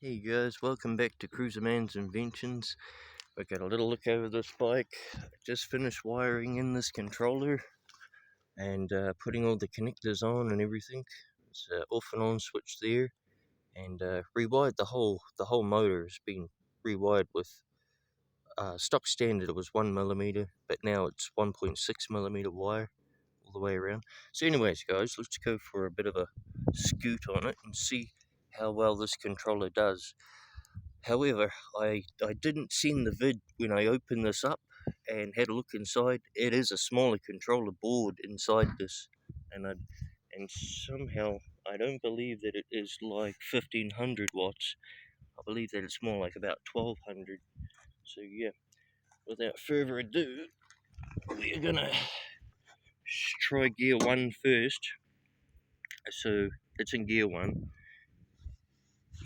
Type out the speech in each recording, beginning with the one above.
Hey guys, welcome back to cruzermans inventions. I got a little look over this bike. I just finished wiring in this controller and putting all the connectors on and everything. It's off and on switch there, and rewired the whole motor. Has been rewired with stock standard. It was 1mm, but now it's 1.6mm wire all the way around. So, anyways, guys, let's go for a bit of a scoot on it and see how well this controller does. However, I didn't send the vid when I opened this up and had a look inside. It is a smaller controller board inside this, and somehow I don't believe that it is like 1500 watts. I believe that it's more like about 1200. So yeah, without further ado, we're gonna try gear 1 first. So it's in gear 1.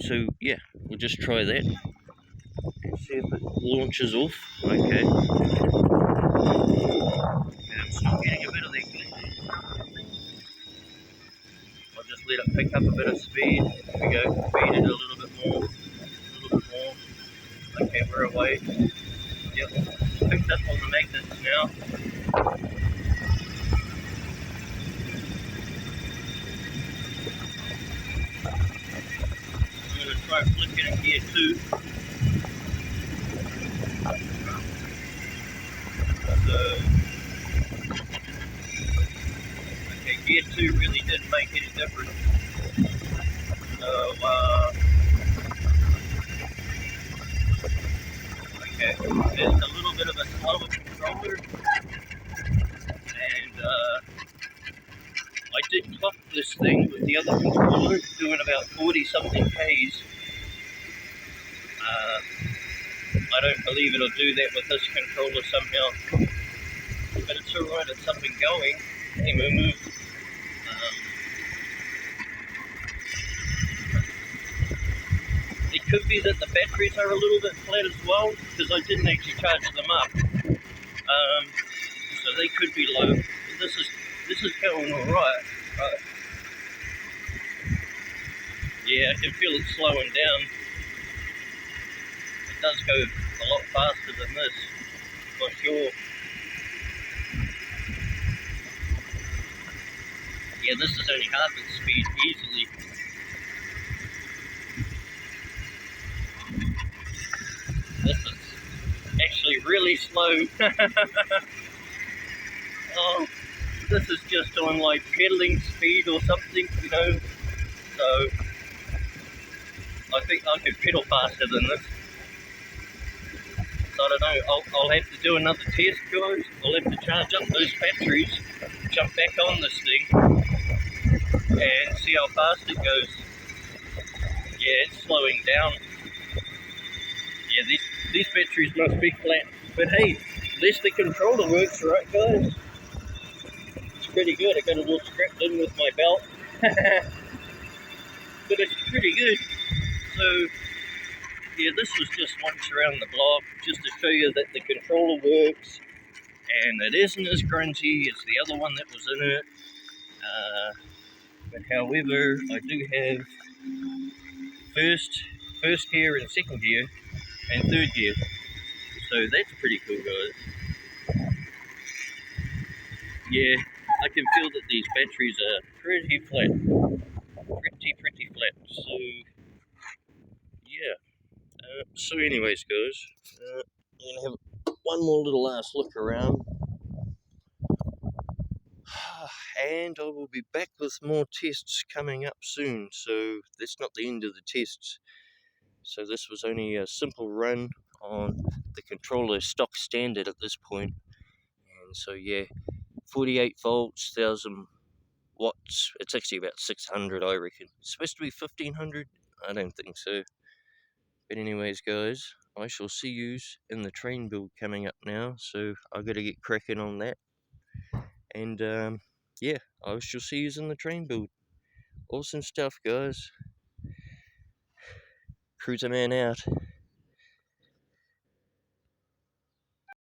So yeah, we'll just try that and see if it launches off. Okay. I'm still getting a bit of that glitch. I'll just let it pick up a bit of speed. There we go, speed it a little bit more, a little bit more. Okay, we're away. Yep, picked up on the magnets now. I'm going to try flicking in gear 2. So, okay, gear 2 really didn't make any difference. So, okay, it's a little bit of a slower controller, and I did clock this thing with the other controller, doing about 40 something Ks. I don't believe it'll do that with this controller somehow, but it's alright, it's up and going. Anyway, move. It could be that the batteries are a little bit flat as well, because I didn't actually charge them up. So they could be low. This is going alright. Right. Yeah, I can feel it slowing down. It does go a lot faster than this, for sure. Yeah, this is only half its speed easily. This is actually really slow. Oh, this is just on like pedaling speed or something, you know. So I think I could pedal faster than this. So I don't know, I'll have to do another test, guys. I'll have to charge up those batteries, jump back on this thing, and see how fast it goes. Yeah, it's slowing down. Yeah, these batteries must be flat. But hey, at least the controller works, right, guys? It's pretty good. I got it all strapped in with my belt. But it's pretty good. So yeah, this was just once around the block, just to show you that the controller works, and it isn't as grungy as the other one that was in it. But however, I do have first gear and second gear and third gear, so that's pretty cool, guys. Yeah, I can feel that these batteries are pretty flat, pretty flat. So yeah. So anyways, guys, I'm gonna have one more little last look around, and I will be back with more tests coming up soon. So that's not the end of the tests. So this was only a simple run on the controller stock standard at this point. And so yeah, 48 volts, 1000 watts. It's actually about 600, I reckon. It's supposed to be 1500. I don't think so. But anyways, guys, I shall see yous in the train build coming up now. So I got to get cracking on that. And yeah, I shall see yous in the train build. Awesome stuff, guys. Cruiser man out.